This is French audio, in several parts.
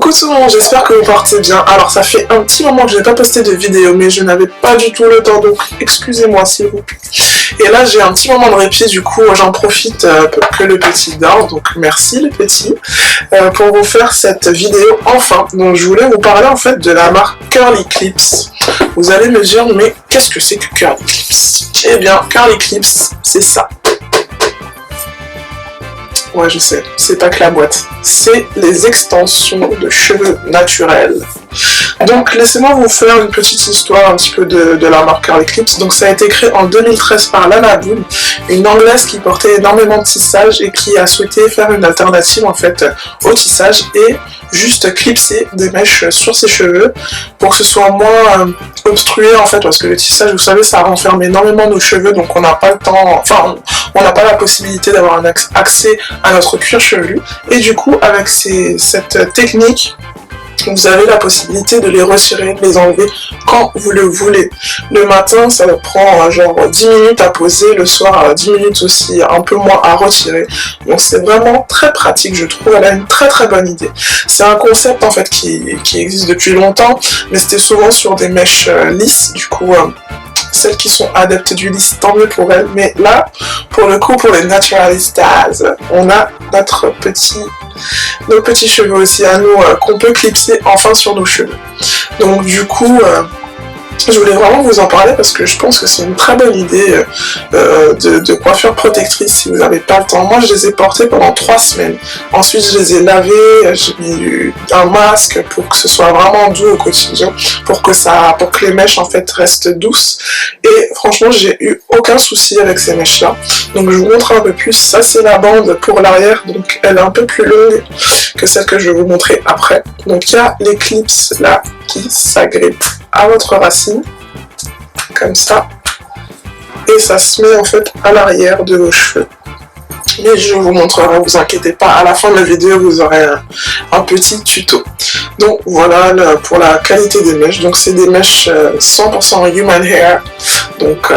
Coucou tout le monde, j'espère que vous portez bien. Alors ça fait un petit moment que je n'ai pas posté de vidéo, mais je n'avais pas du tout le temps, donc excusez-moi s'il vous plaît. Et là j'ai un petit moment de répit, du coup j'en profite pour que le petit dort, donc merci le petit, pour vous faire cette vidéo enfin. Donc je voulais vous parler en fait de la marque Curly Clips. Vous allez me dire, mais qu'est-ce que c'est que Curly Clips? Eh bien Curly Clips, c'est ça. Ouais, je sais, c'est pas que la boîte. C'est les extensions de cheveux naturels. Donc, laissez-moi vous faire une petite histoire un petit peu de la marque Curly Clips. Donc, ça a été créé en 2013 par Lana Boone, une anglaise qui portait énormément de tissage et qui a souhaité faire une alternative en fait au tissage et juste clipser des mèches sur ses cheveux pour que ce soit moins obstrué en fait, parce que le tissage, vous savez, ça renferme énormément nos cheveux, donc on n'a pas le temps, enfin, on n'a pas la possibilité d'avoir un accès à notre cuir chevelu. Et du coup, avec cette technique, vous avez la possibilité de les retirer, de les enlever quand vous le voulez. Le matin, ça prend genre 10 minutes à poser, le soir 10 minutes aussi, un peu moins à retirer. Donc c'est vraiment très pratique, je trouve. Elle a une très très bonne idée. C'est un concept en fait qui existe depuis longtemps, mais c'était souvent sur des mèches lisses, du coup... celles qui sont adeptes du lisse, tant mieux pour elles. Mais là, pour le coup, pour les naturalistas, on a nos petits cheveux aussi à nous qu'on peut clipser enfin sur nos cheveux. Donc du coup, je voulais vraiment vous en parler parce que je pense que c'est une très bonne idée de coiffure protectrice si vous n'avez pas le temps. Moi, je les ai portés pendant 3 semaines. Ensuite, je les ai lavés, j'ai mis un masque pour que ce soit vraiment doux au quotidien, pour que les mèches en fait restent douces. Et franchement, j'ai eu aucun souci avec ces mèches-là. Donc, je vous montre un peu plus. Ça, c'est la bande pour l'arrière, donc elle est un peu plus longue que celle que je vais vous montrer après. Donc, il y a les clips là qui s'agrippent à votre racine, comme ça, et ça se met en fait à l'arrière de vos cheveux. Mais je vous montrerai, vous inquiétez pas, à la fin de la vidéo vous aurez un petit tuto. Donc voilà pour la qualité des mèches. Donc c'est des mèches 100% human hair. Donc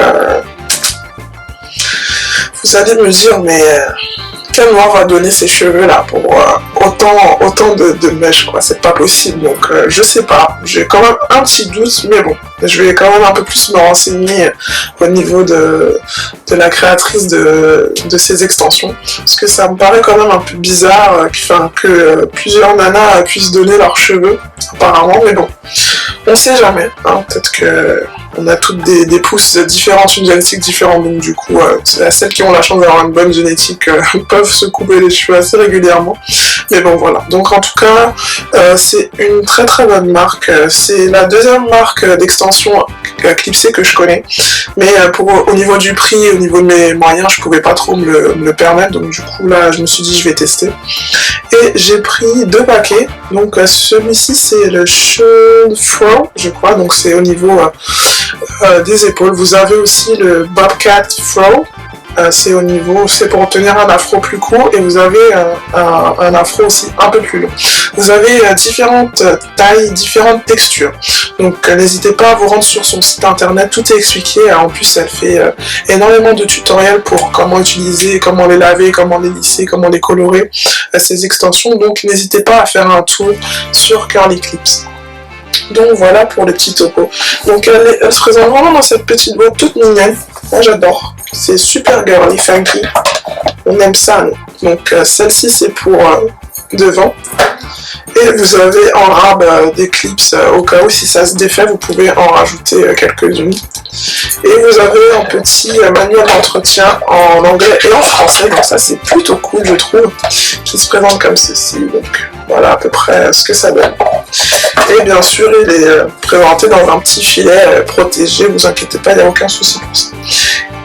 vous allez me dire, mais quel noir va donner ces cheveux là pour autant de mèches, quoi, c'est pas possible. Donc je sais pas, j'ai quand même un petit doute, mais bon, je vais quand même un peu plus me renseigner au niveau de la créatrice de ces extensions, parce que ça me paraît quand même un peu bizarre que plusieurs nanas puissent donner leurs cheveux apparemment, mais bon, on sait jamais, hein, peut-être que on a toutes des pousses différentes, une génétique différente, donc du coup, celles qui ont la chance d'avoir une bonne génétique peuvent se couper les cheveux assez régulièrement. Mais bon, voilà. Donc en tout cas, c'est une très très bonne marque. C'est la deuxième marque d'extension clipsée que je connais. Mais au niveau du prix, au niveau de mes moyens, je pouvais pas trop me le permettre. Donc du coup, là, je me suis dit, je vais tester. Et j'ai pris 2 paquets. Donc celui-ci, c'est le Sean Fro, je crois. Donc c'est au niveau... des épaules. Vous avez aussi le Bobcat Fro, c'est pour obtenir un afro plus court, et vous avez un afro aussi un peu plus long. Vous avez différentes tailles, différentes textures. Donc n'hésitez pas à vous rendre sur son site internet, tout est expliqué. En plus elle fait énormément de tutoriels pour comment utiliser, comment les laver, comment les lisser, comment les colorer, ces extensions. Donc n'hésitez pas à faire un tour sur Curly Clips. Donc voilà pour le petit topo. Donc elle se présente vraiment dans cette petite boîte toute mignonne. Moi j'adore. C'est super girly, funky. On aime ça, nous. Donc celle-ci c'est pour devant. Et vous avez en rab des clips au cas où si ça se défait, vous pouvez en rajouter quelques-unes. Et vous avez un petit manuel d'entretien en anglais et en français, donc ça c'est plutôt cool je trouve, qui se présente comme ceci. Donc voilà à peu près ce que ça donne. Et bien sûr il est présenté dans un petit filet protégé, vous inquiétez pas, il n'y a aucun souci pour ça.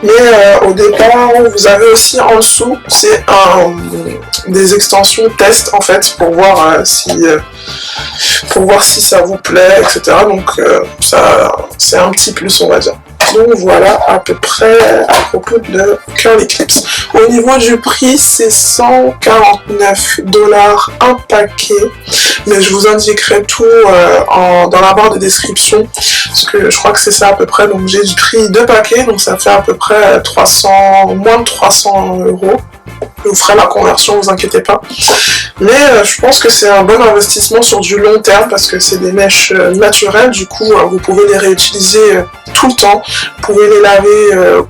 Mais au départ, vous avez aussi en dessous, c'est des extensions test en fait pour voir si ça vous plaît, etc. Donc ça, c'est un petit plus, on va dire. Donc voilà à peu près à propos de Curly Clips. Au niveau du prix, c'est 149$ un paquet, mais je vous indiquerai tout dans la barre de description, parce que je crois que c'est ça à peu près. Donc j'ai pris 2 paquets, donc ça fait à peu près moins de 300 €. Je vous ferai la conversion, vous inquiétez pas. Mais je pense que c'est un bon investissement sur du long terme parce que c'est des mèches naturelles, du coup vous pouvez les réutiliser tout le temps, vous pouvez les laver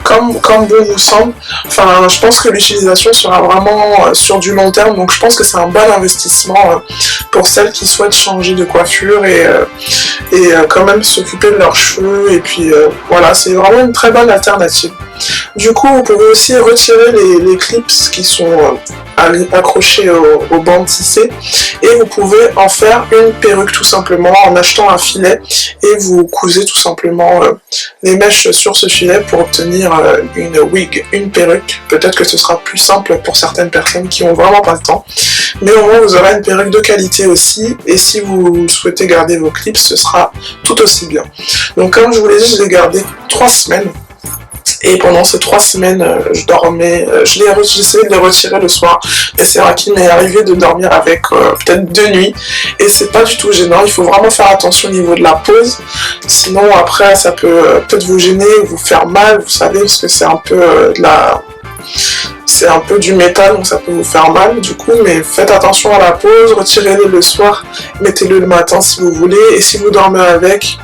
comme bon vous semble. Enfin, je pense que l'utilisation sera vraiment sur du long terme, donc je pense que c'est un bon investissement pour celles qui souhaitent changer de coiffure et quand même s'occuper de leurs cheveux, et puis voilà, c'est vraiment une très bonne alternative. Du coup, vous pouvez aussi retirer les clips qui sont accrochés au bande tissé, et vous pouvez en faire une perruque tout simplement en achetant un filet, et vous cousez tout simplement les mèches sur ce filet pour obtenir une wig, une perruque. Peut-être que ce sera plus simple pour certaines personnes qui ont vraiment pas le temps, mais au moins vous aurez une perruque de qualité aussi, et si vous souhaitez garder vos clips, ce sera tout aussi bien. Donc comme je vous l'ai dit, je l'ai gardé 3 semaines. Et pendant ces 3 semaines, je dormais, j'essayais de les retirer le soir, et c'est vrai qu'il m'est arrivé de dormir avec peut-être 2 nuits, et c'est pas du tout gênant. Il faut vraiment faire attention au niveau de la pose, sinon après ça peut peut-être vous gêner, vous faire mal, vous savez, parce que c'est un peu c'est un peu du métal, donc ça peut vous faire mal du coup, mais faites attention à la pose, retirez-les le soir, mettez-le le matin si vous voulez, et si vous dormez avec,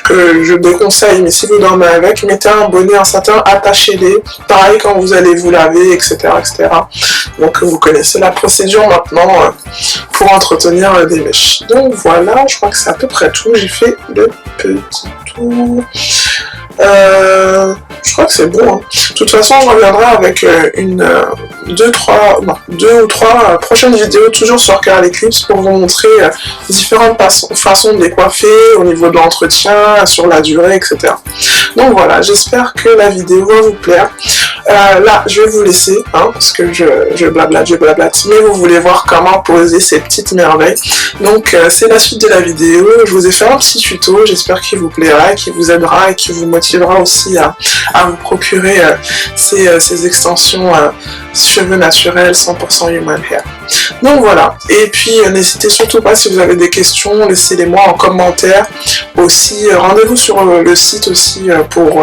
je déconseille, mais si vous dormez avec, mettez un bonnet, un satin, attachez-les, pareil quand vous allez vous laver, etc. etc. Donc vous connaissez la procédure maintenant pour entretenir des mèches. Donc voilà, je crois que c'est à peu près tout, j'ai fait le petit tour. Je crois que c'est bon. Hein. De toute façon, je reviendrai avec deux ou trois prochaines vidéos, toujours sur Curl Eclipse, pour vous montrer différentes façons de les coiffer, au niveau de l'entretien, sur la durée, etc. Donc voilà, j'espère que la vidéo va vous plaire. Là, je vais vous laisser, hein, parce que je blablate, mais vous voulez voir comment poser ces petites merveilles. Donc, c'est la suite de la vidéo. Je vous ai fait un petit tuto, j'espère qu'il vous plaira, qu'il vous aidera et qu'il vous motivera aussi à vous procurer ces extensions cheveux naturels 100% human hair. Donc voilà, et puis n'hésitez surtout pas, si vous avez des questions, laissez-les-moi en commentaire. Aussi, rendez-vous sur le site aussi pour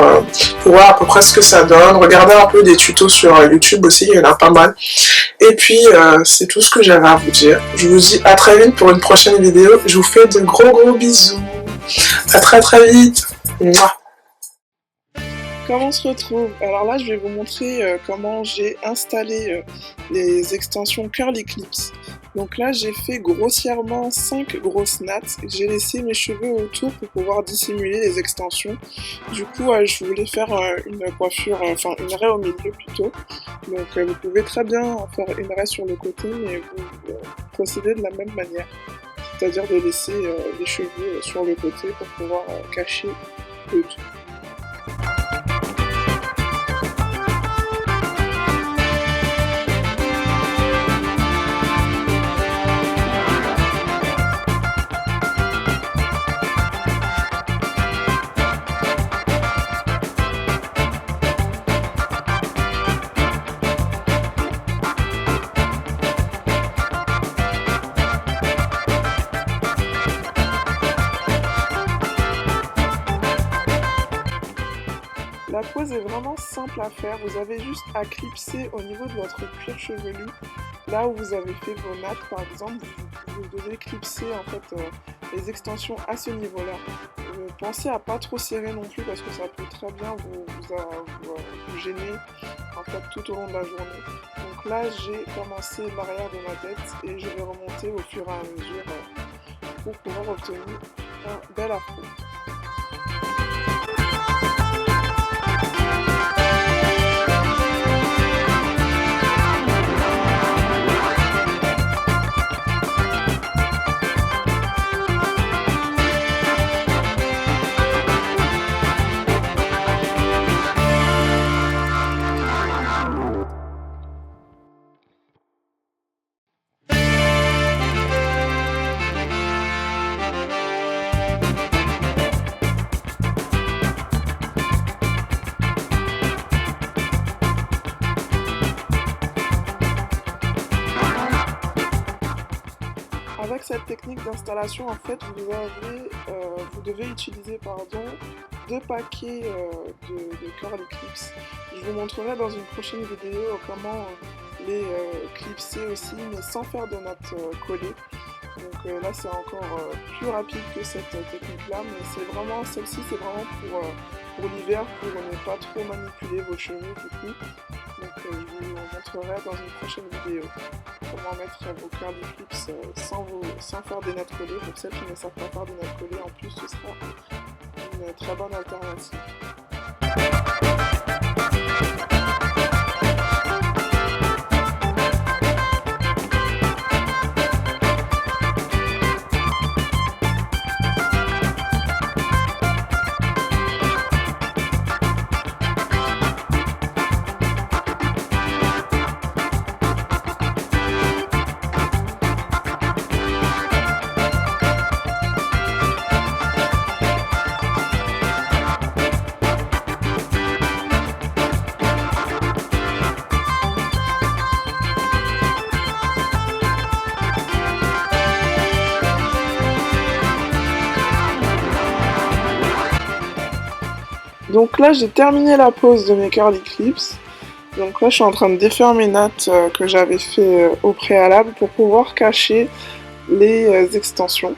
voir à peu près ce que ça donne. Regardez un peu des tutos sur YouTube aussi, il y en a pas mal. Et puis, c'est tout ce que j'avais à vous dire. Je vous dis à très vite pour une prochaine vidéo. Je vous fais de gros bisous. À très vite. Mouah. Comment on se retrouve? Alors là, je vais vous montrer comment j'ai installé les extensions Curl Eclipse. Donc là, j'ai fait grossièrement 5 grosses nattes. J'ai laissé mes cheveux autour pour pouvoir dissimuler les extensions. Du coup, je voulais faire une coiffure, enfin une raie au milieu plutôt. Donc vous pouvez très bien faire une raie sur le côté, mais vous procédez de la même manière. C'est-à-dire de laisser les cheveux sur le côté pour pouvoir cacher le tout. La pose est vraiment simple à faire, vous avez juste à clipser au niveau de votre cuir chevelu, là où vous avez fait vos nattes par exemple, vous devez clipser en fait les extensions à ce niveau-là. Pensez à pas trop serrer non plus parce que ça peut très bien vous gêner en fait tout au long de la journée. Donc là j'ai commencé l'arrière de ma tête et je vais remonter au fur et à mesure pour pouvoir obtenir un bel afro. Avec cette technique d'installation, en fait, vous devez utiliser 2 paquets de curly clips. Je vous montrerai dans une prochaine vidéo comment les clipser aussi, mais sans faire de nattes collées. Donc là c'est encore plus rapide que cette technique là, mais c'est vraiment, celle-ci c'est vraiment pour l'hiver, pour ne pas trop manipuler vos cheveux du coup. Donc je vous montrerai dans une prochaine vidéo comment mettre vos curly clips sans faire des nattes collées. Pour celles qui ne savent pas faire des nattes collées, en plus ce sera une très bonne alternative. Donc là j'ai terminé la pose de mes curly clips. Donc là je suis en train de défaire mes nattes que j'avais fait au préalable pour pouvoir cacher les extensions.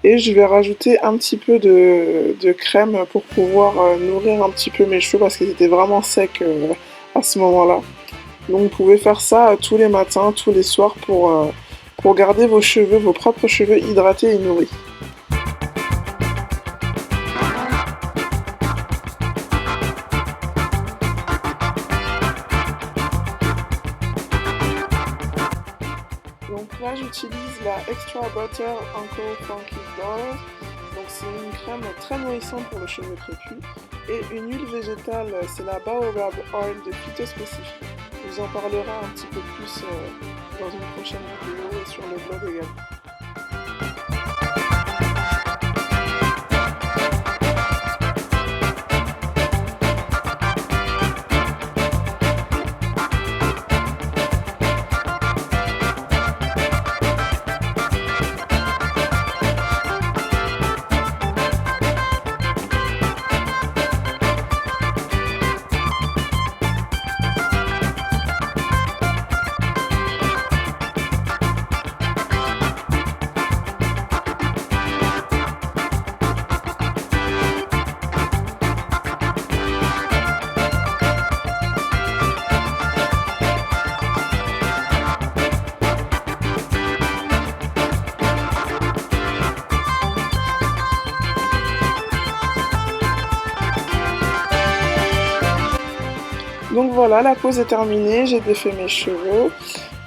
Et je vais rajouter un petit peu de crème pour pouvoir nourrir un petit peu mes cheveux parce qu'ils étaient vraiment secs à ce moment-là. Donc vous pouvez faire ça tous les matins, tous les soirs pour garder vos cheveux, vos propres cheveux hydratés et nourris. Donc là j'utilise la Extra Butter Uncle Funky Dollars. Donc c'est une crème très nourrissante pour le cheveu crépus. Et une huile végétale, c'est la Baobab Oil de Phytospécifique. Je vous en parlerai un petit peu plus dans une prochaine vidéo et sur le blog également. Donc voilà, la pose est terminée, j'ai défait mes cheveux.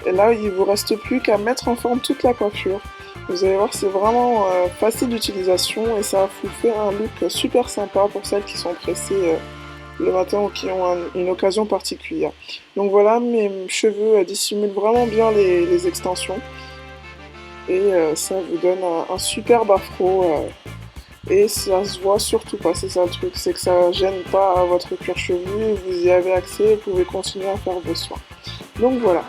Et là, il ne vous reste plus qu'à mettre en forme toute la coiffure. Vous allez voir, c'est vraiment facile d'utilisation et ça vous fait un look super sympa pour celles qui sont pressées le matin ou qui ont une occasion particulière. Donc voilà, mes cheveux dissimulent vraiment bien les extensions. Et ça vous donne un superbe afro. Et ça se voit surtout pas, c'est ça le truc, c'est que ça gêne pas votre cuir chevelu, vous y avez accès et vous pouvez continuer à faire vos soins. Donc voilà.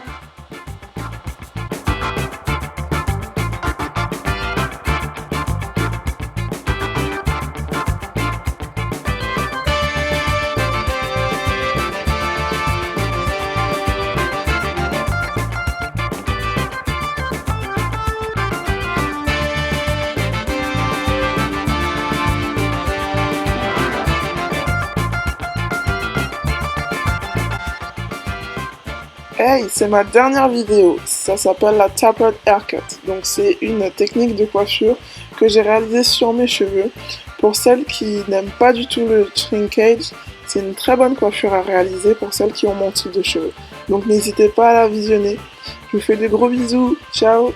Hey, c'est ma dernière vidéo, ça s'appelle la Tapered Haircut. Donc c'est une technique de coiffure que j'ai réalisée sur mes cheveux. Pour celles qui n'aiment pas du tout le shrinkage, c'est une très bonne coiffure à réaliser pour celles qui ont mon type de cheveux. Donc n'hésitez pas à la visionner. Je vous fais des gros bisous, ciao!